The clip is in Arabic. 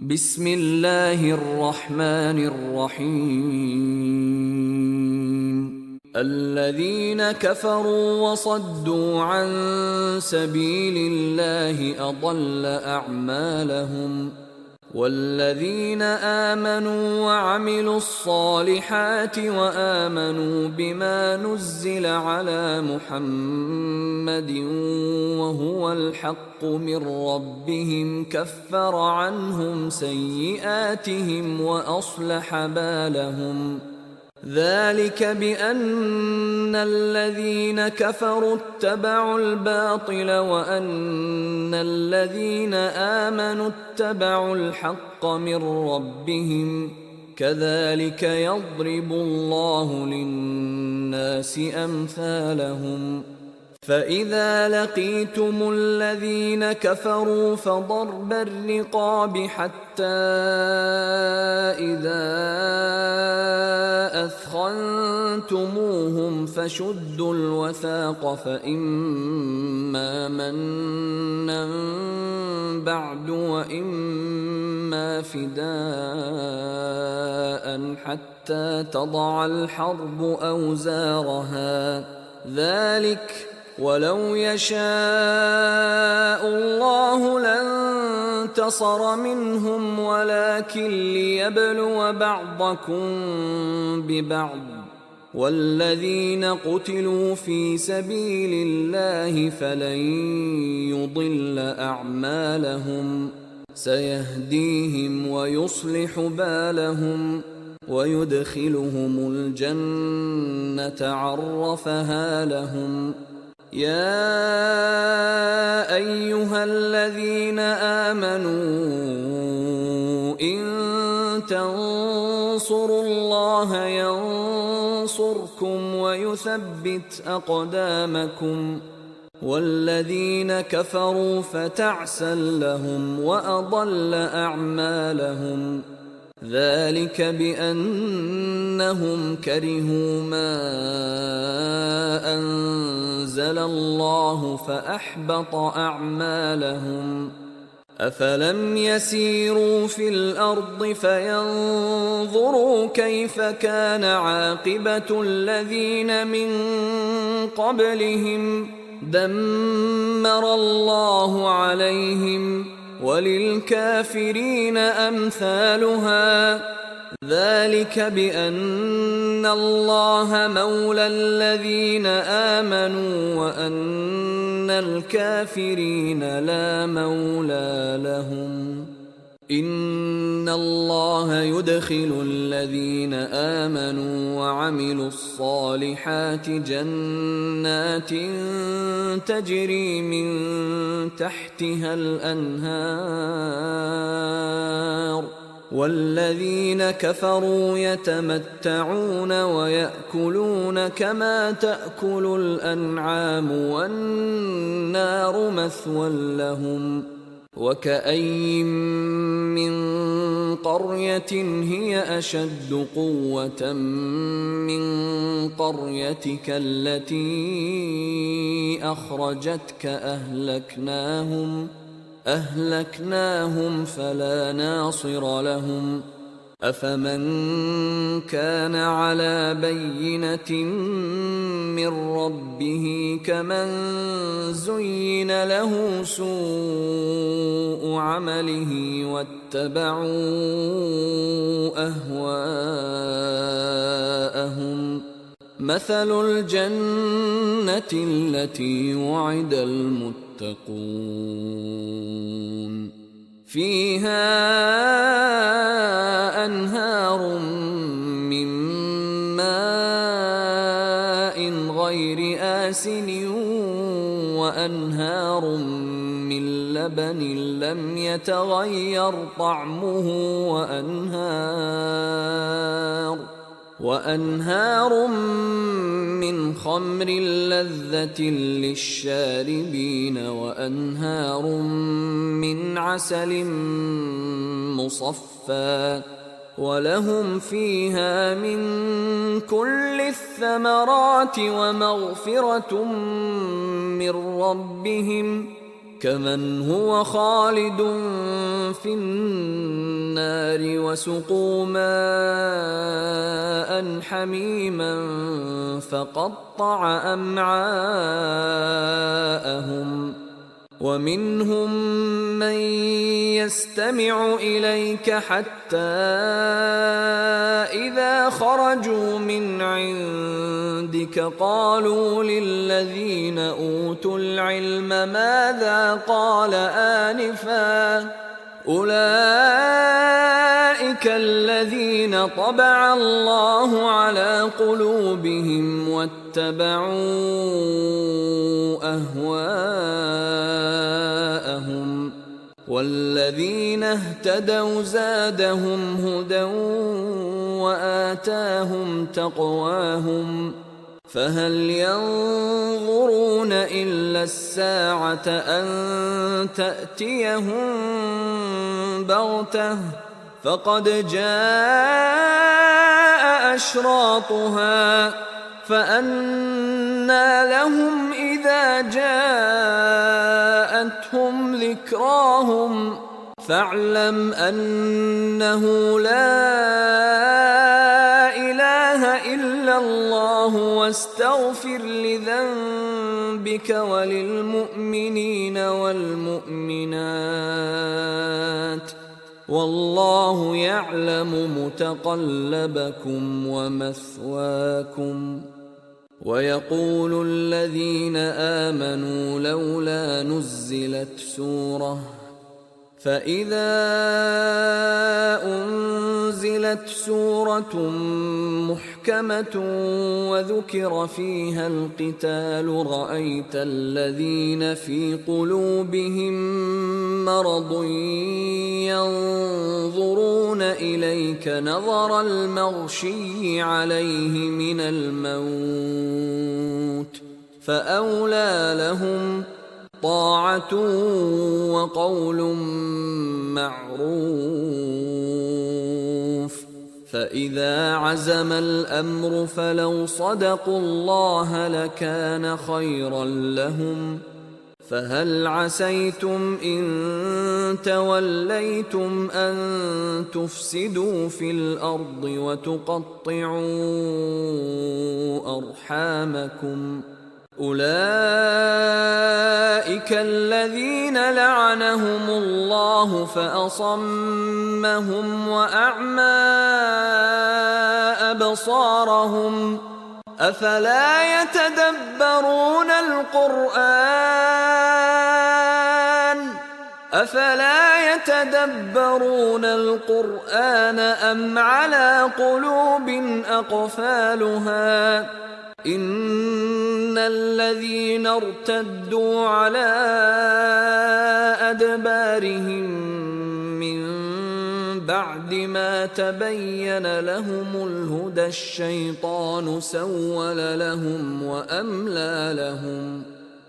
بسم الله الرحمن الرحيم. الذين كفروا وصدوا عن سبيل الله أضل أعمالهم، والذين آمنوا وعملوا الصالحات وآمنوا بما نزل على محمد وهو الحق من ربهم كفر عنهم سيئاتهم وأصلح بالهم. ذلك بأن الذين كفروا اتبعوا الباطل وأن الذين آمنوا اتبعوا الحق من ربهم، كذلك يضرب الله للناس أمثالهم. فإذا لقيتم الذين كفروا فضرب الرقاب حتى إذا أثخنتموهم فشدوا الوثاق، فإما منا بعد وإما فداء حتى تضع الحرب أوزارها. ذلك ولو يشاء الله لانتصر منهم ولكن ليبلو بعضكم ببعض، والذين قتلوا في سبيل الله فلن يضل أعمالهم، سيهديهم ويصلح بالهم ويدخلهم الجنة عرفها لهم. يا أيها الذين آمنوا إن تنصروا الله ينصركم ويثبت أقدامكم، والذين كفروا فتعسا لهم وأضل أعمالهم. ذلك بأنهم كرهوا ما أنزل الله فأحبط أعمالهم. أفلم يسيروا في الأرض فينظروا كيف كان عاقبة الذين من قبلهم، دمر الله عليهم وللكافرين أمثالها. ذلك بأن الله مولى الذين آمنوا وأن الكافرين لا مولى لهم. إن الله يدخل الذين آمنوا وعملوا الصالحات جنات تجري من تحتها الأنهار، والذين كفروا يتمتعون ويأكلون كما تأكل الأنعام والنار مثوى لهم. وكأين من قرية هي أشد قوة من قريتك التي أخرجتك أهلكناهم فلا ناصر لهم. أفمن كان على بينة من ربه كمن زين له سوء عمله واتبعوا أهواءهم. مثل الجنة التي وعد المتقون فيها أنهار من ماء غير آسن وأنهار من لبن لم يتغير طعمه وأنهار من خمر لذة للشاربين وأنهار من عسل مصفى، ولهم فيها من كل الثمرات ومغفرة من ربهم، كمن هو خالد في النار وسقوا ماء حميما فقطع أمعاءهم ومنهم من يستمع إليك حتى إذا خرجوا من عندك قالوا للذين أوتوا العلم ماذا قال آنفا أولئك الذين طبع الله على قلوبهم واتبعوا أهواءهم والذين اهتدوا زادهم هدى وآتاهم تقواهم فهل ينظرون إلا الساعة أن تأتيهم بغتة فقد جاء أشراطها فأنى لهم إذا جاءتهم ذكراهم فاعلم أنه لا إله إلا الله واستغفر لذنبك وللمؤمنين والمؤمنات والله يعلم متقلبكم ومثواكم ويقول الذين آمنوا لولا نزلت سورة فإذا أنزلت سورة محكمة وذكر فيها القتال رأيت الذين في قلوبهم مرض ينظرون إليك نظر المغشي عليه من الموت فأولى لهم طاعة وقول معروف فإذا عزم الأمر فلو صدقوا الله لكان خيرا لهم فهل عسيتم إن توليتم أن تفسدوا في الأرض وتقطعوا أرحامكم أولئك الذين لعنهم الله فأصمهم وأعمى أبصارهم أفلا يتدبرون القرآن أم على قلوب أقفالها إن الذين ارتدوا على أدبارهم من بعد ما تبين لهم الهدى الشيطان سول لهم وأملى لهم